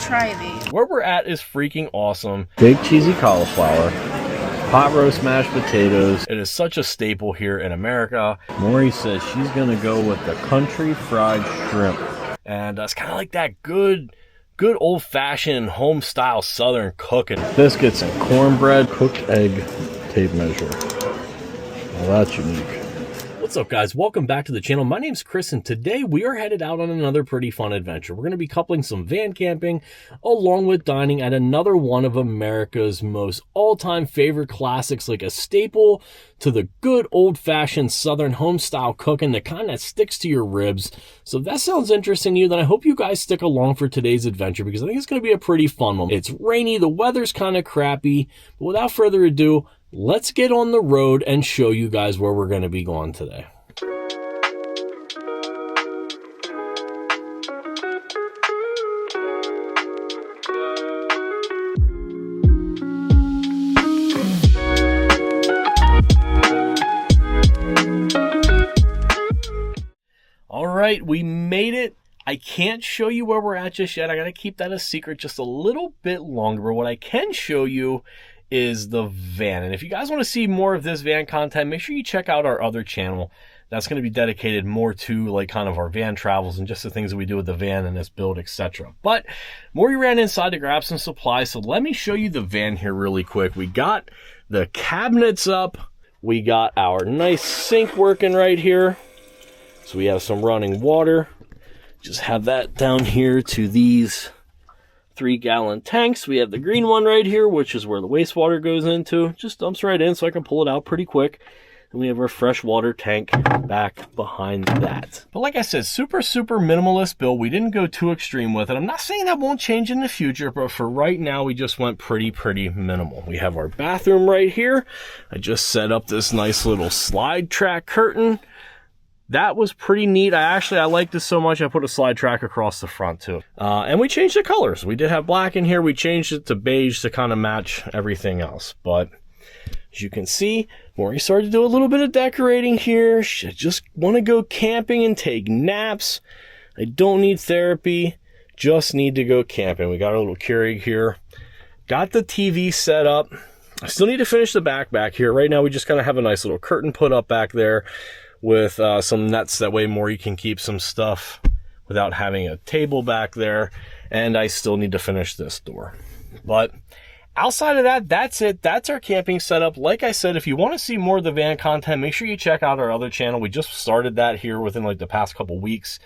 try these. Where we're at is freaking awesome. Big cheesy cauliflower, hot roast mashed potatoes. It is such a staple here in America. Maury says she's gonna go with the country fried shrimp. And it's kind of like that good old-fashioned home-style southern cooking. Biscuits and cornbread, cooked egg tape measure. Well, that's unique. What's up, guys? Welcome back to the channel. My name's Chris, and today we are headed out on another pretty fun adventure. We're going to be coupling some van camping along with dining at another one of America's most all-time favorite classics, like a staple to the good old-fashioned southern home-style cooking that kind of sticks to your ribs. So if that sounds interesting to you, then I hope you guys stick along for today's adventure, because I think it's going to be a pretty fun one. It's rainy, the weather's kind of crappy, but without further ado, let's get on the road and show you guys where we're going to be going today. All right, we made it. I can't show you where we're at just yet. I got to keep that a secret just a little bit longer. But what I can show you is the van. And if you guys want to see more of this van content, make sure you check out our other channel. That's going to be dedicated more to like kind of our van travels and just the things that we do with the van and this build, etc. But Maury ran inside to grab some supplies, so let me show you the van here really quick. We got the cabinets up. We got our nice sink working right here. So we have some running water. Just have that down here to these 3-gallon tanks. We have the green one right here, which is where the wastewater goes into. Just dumps right in so I can pull it out pretty quick. And we have our fresh water tank back behind that. But like I said, super minimalist build. We didn't go too extreme with it. I'm not saying that won't change in the future, but for right now, we just went pretty minimal. We have our bathroom right here. I just set up this nice little slide track curtain. That was pretty neat. I like this so much, I put a slide track across the front too. And we changed the colors. We did have black in here. We changed it to beige to kind of match everything else. But as you can see, Maury started to do a little bit of decorating here. I just want to go camping and take naps. I don't need therapy, just need to go camping. We got our little Keurig here. Got the TV set up. I still need to finish the back here. Right now we just kind of have a nice little curtain put up back there with some nets. That way Maury can keep some stuff without having a table back there. And I still need to finish this door. But outside of that, that's it. That's our camping setup. Like I said, if you want to see more of the van content, make sure you check out our other channel. We just started that here within like the past couple weeks.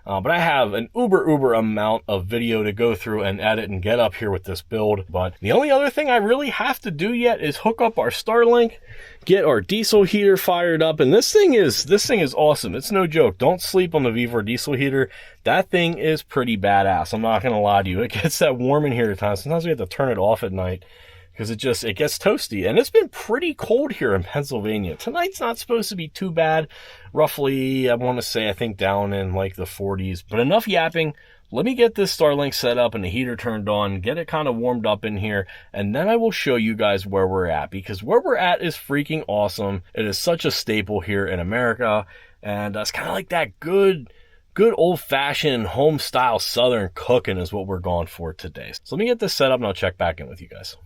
But I have an uber amount of video to go through and edit and get up here with this build. But the only other thing I really have to do yet is hook up our Starlink, get our diesel heater fired up. And this thing is awesome. It's no joke. Don't sleep on the V4 diesel heater. That thing is pretty badass. I'm not going to lie to you. It gets that warm in here at times. Sometimes we have to turn it off at night because it gets toasty. And it's been pretty cold here in Pennsylvania. Tonight's not supposed to be too bad. Roughly, I want to say, I think down in like the 40s. But enough yapping. Let me get this Starlink set up and the heater turned on, get it kind of warmed up in here, and then I will show you guys where we're at, because where we're at is freaking awesome. It is such a staple here in America, and it's kind of like that good old-fashioned home-style southern cooking is what we're going for today. So let me get this set up and I'll check back in with you guys.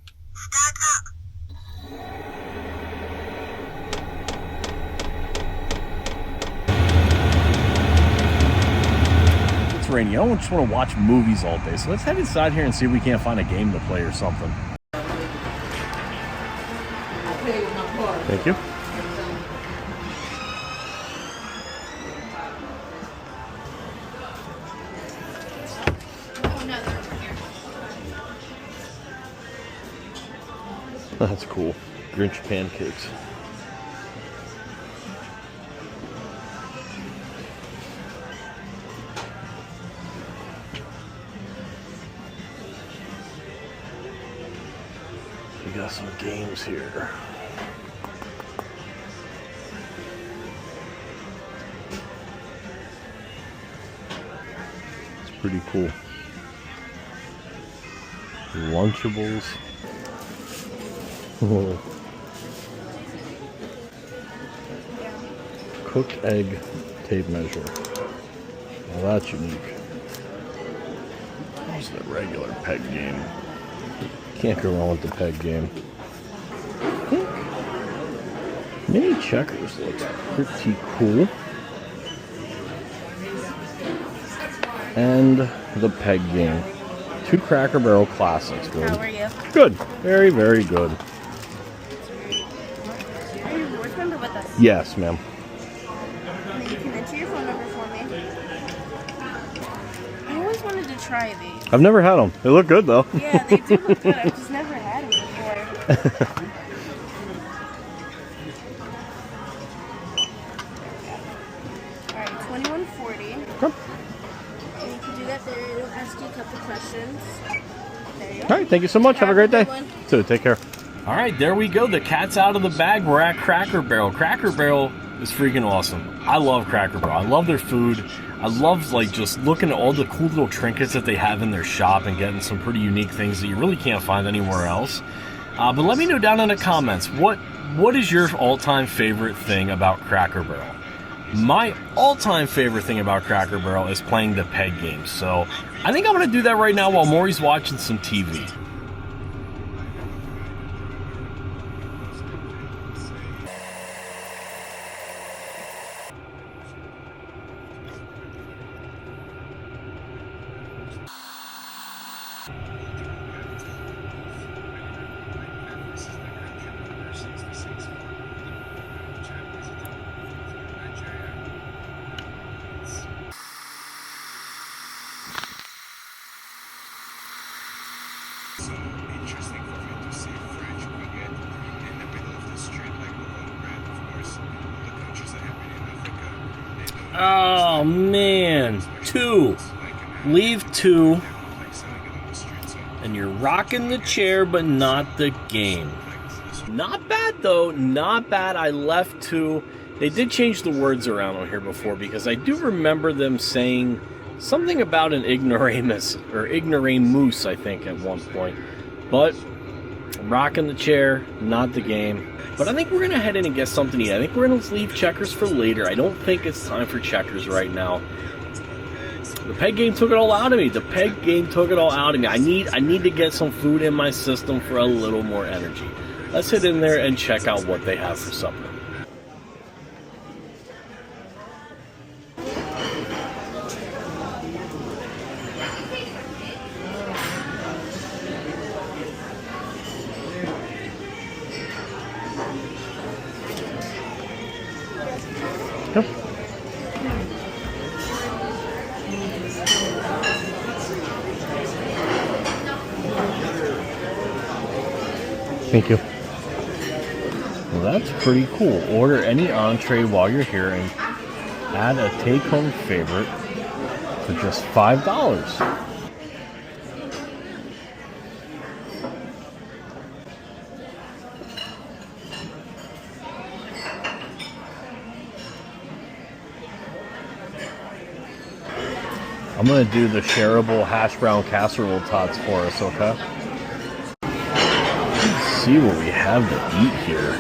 It's rainy. I don't just want to watch movies all day. So let's head inside here and see if we can't find a game to play or something. Thank you. That's cool. Grinch pancakes. We got some games here. It's pretty cool. Lunchables. Oh. Cooked egg tape measure. Well, that's unique. Just a regular peg game. Can't go wrong with the peg game. Mini checkers looks pretty cool. And the peg game. 2 Cracker Barrel classics. Good. How are you? Good. Very, very good. Are you a board member with us? Yes, ma'am. And then you can enter your phone number for me. I always wanted to try these. I've never had them. They look good, though. Yeah, they do look good. I've just never had them before. Alright, $21.40. Okay. And you can do that there. It'll ask you a couple questions. There you go. All right, thank you so much. Have a great day. So, take care. All right, there we go. The cat's out of the bag. We're at Cracker Barrel. Cracker Barrel is freaking awesome. I love Cracker Barrel. I love their food. I love like just looking at all the cool little trinkets that they have in their shop and getting some pretty unique things that you really can't find anywhere else. But let me know down in the comments, what is your all-time favorite thing about Cracker Barrel? My all-time favorite thing about Cracker Barrel is playing the peg game. So I think I'm going to do that right now while Maury's watching some TV. Interesting for me to see French baguette in the middle of the street like local bread. Of course, the countries that have been in Africa, they don't Oh man, 2. Leave 2. like selling it on the street. So And you're rocking the chair, but not the game. Not bad though, not bad. I left 2. They did change the words around on here before because I do remember them saying something about an ignoramus or ignoramus, I think, at one point. But rocking the chair, not the game. But I think we're gonna head in and get something to eat. I think we're gonna leave checkers for later. I don't think it's time for checkers right now. The peg game took it all out of me. The peg game took it all out of me. I need to get some food in my system for a little more energy. Let's head in there and check out what they have for supper. Yep. Thank you. Well, that's pretty cool. Order any entree while you're here and add a take-home favorite for just $5. I'm gonna do the shareable hash brown casserole tots for us, okay? Let's see what we have to eat here.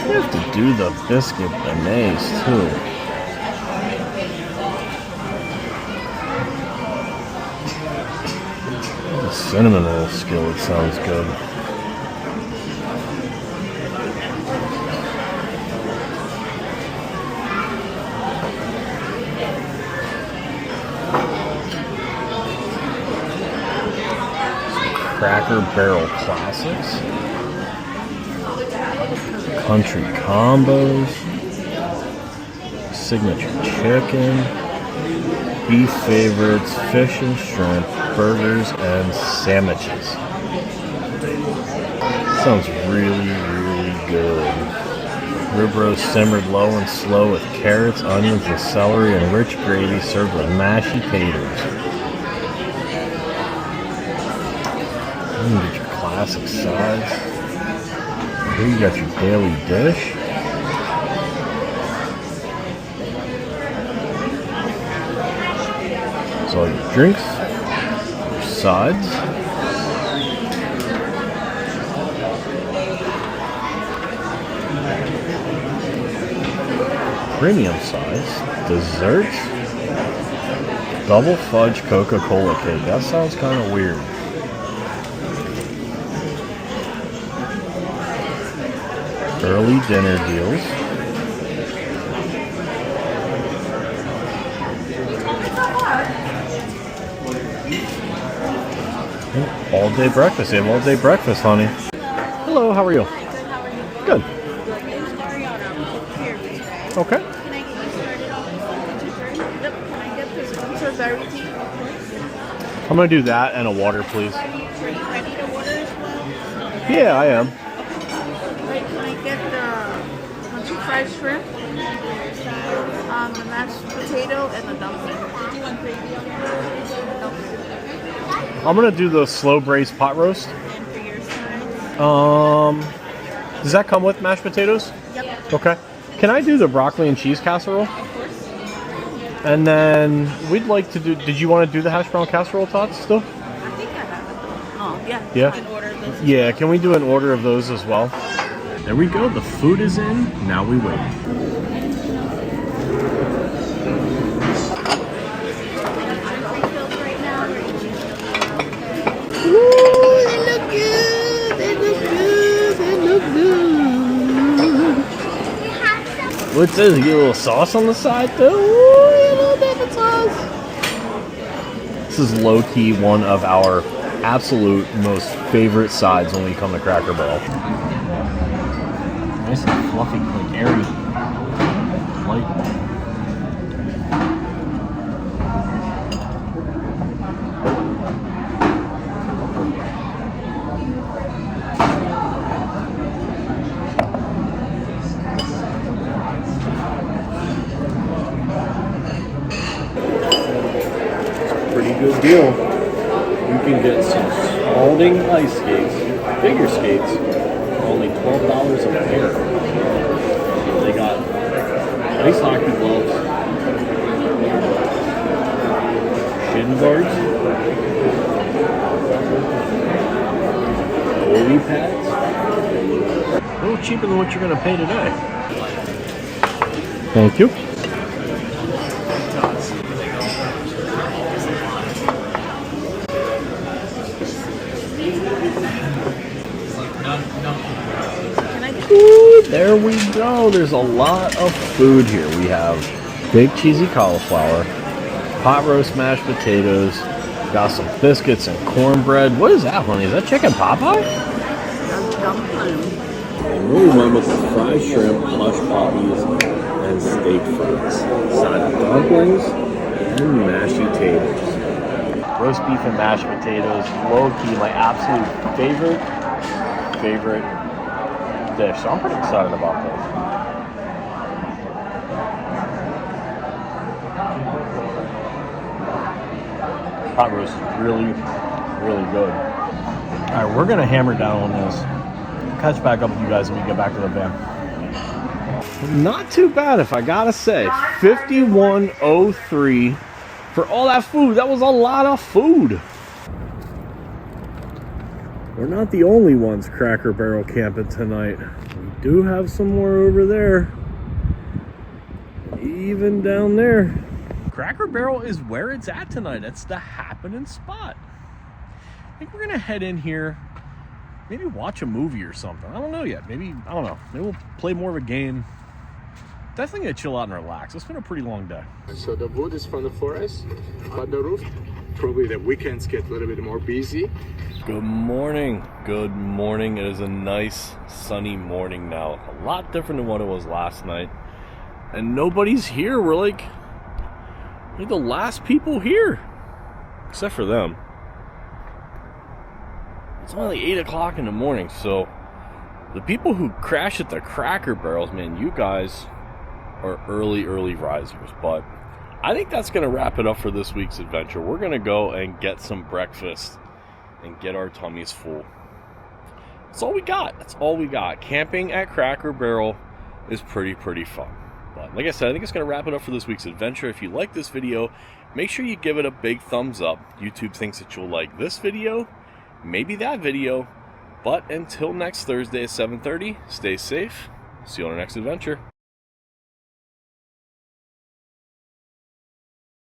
We have to do the biscuit beignets too. The cinnamon roll skillet sounds good. Cracker Barrel Classics, Country Combos, Signature Chicken, Beef Favorites, Fish and Shrimp, Burgers, and Sandwiches. Sounds really, really good. Rib roast simmered low and slow with carrots, onions, and celery, and rich gravy served with mashed potatoes. You get your classic sides. Here you got your daily dish. So all your drinks, your sides. premium size. Desserts. Double fudge Coca-Cola cake. That sounds kind of weird. Early dinner deals. All day breakfast. They have all day breakfast, honey. Hello, how are you? Hi, good. How are you? Good. My name's Mariana. I'm here today. Okay. Can I get you started on the drink? Yep. Can I get this winter berry tea, please? I'm gonna do that and a water, please. I need a water as well. Yeah, I am. Right, can I get the country fried shrimp, the mashed potato, and the dumpling? Do you want gravy on the dumpling? I'm gonna do the slow braised pot roast. And for your sides? Does that come with mashed potatoes? Yep. Okay. Can I do the broccoli and cheese casserole? Of course. And then we'd like to do. Did you want to do the hash brown casserole tots still? I think I have it though. Oh, yeah. Yeah. You can order those. Yeah. Can we do an order of those as well? There we go. The food is in. Now we wait. What's this? You get a little sauce on the side too? Ooh, a little dipping sauce. This is low-key one of our absolute most favorite sides when we come to Cracker Barrel. Nice and fluffy, like airy, light. Good deal. You can get some Spalding ice skates, figure skates, for only $12 a pair. They got ice hockey gloves, shin guards, goalie pads. A little cheaper than what you're going to pay today. Thank you. Ooh, there we go. There's a lot of food here. We have big cheesy cauliflower, pot roast mashed potatoes, got some biscuits and cornbread. What is that, honey? Is that chicken Popeye? That's dumpling. And we went with the fried shrimp, hush puppies, and steak fries. Side of dumplings and mashed potatoes. Roast beef and mashed potatoes, low key, my absolute favorite dish. So I'm pretty excited about this. Pot roast is really, really good. All right, we're gonna hammer down on this. Catch back up with you guys when we get back to the van. Not too bad, if I gotta say. 51.03 for all that food. That was a lot of food. We're not the only ones Cracker Barrel camping tonight. We do have some more over there. Even down there. Cracker Barrel is where it's at tonight. It's the happening spot. I think we're gonna head in here, maybe watch a movie or something. I don't know yet. Maybe, I don't know. Maybe we'll play more of a game. Definitely gonna chill out and relax. It's been a pretty long day. So the wood is from the forest, but the roof, probably the weekends get a little bit more busy. Good morning. Good morning. It is a nice sunny morning now. A lot different than what it was last night. And nobody's here. We're the last people here. Except for them. It's only 8 o'clock in the morning, so the people who crash at the Cracker Barrels, man, you guys are early risers. But I think that's going to wrap it up for this week's adventure. We're going to go and get some breakfast and get our tummies full. That's all we got. That's all we got. Camping at Cracker Barrel is pretty fun. But like I said, I think it's going to wrap it up for this week's adventure. If you like this video, make sure you give it a big thumbs up. YouTube thinks that you'll like this video, maybe that video. But until next Thursday at 7:30, stay safe. See you on our next adventure.